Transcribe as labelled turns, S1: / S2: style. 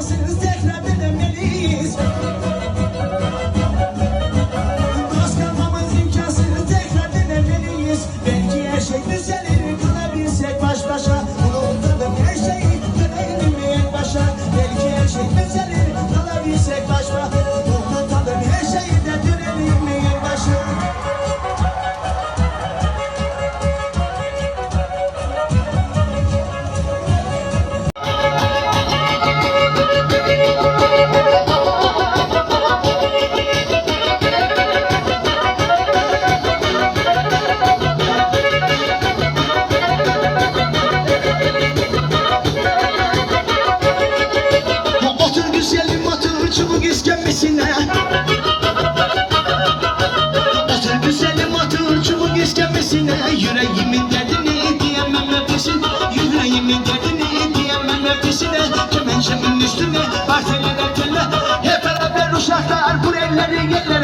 S1: imkansız tekrar denemeliyiz. Dost kalmamız imkansız tekrar denemeliyiz. Belki her şey düzelir kalabilsek baş başa. Unutalım her şeyi dönelim en başa. Belki her şey düzelir kalabilsek baş başa. Unutalım her şeyi de dönelim en başa. Otur güzelim otur çubuk iskembesine. Otur güzelim otur çubuk iskembesine. Yüreğimin derdini diyemem nefesine. Yüreğimin derdini diyemem nefesine. Kemençemin üstüne parteler erkenler. Hep beraber uşaklar bu elleri yerler.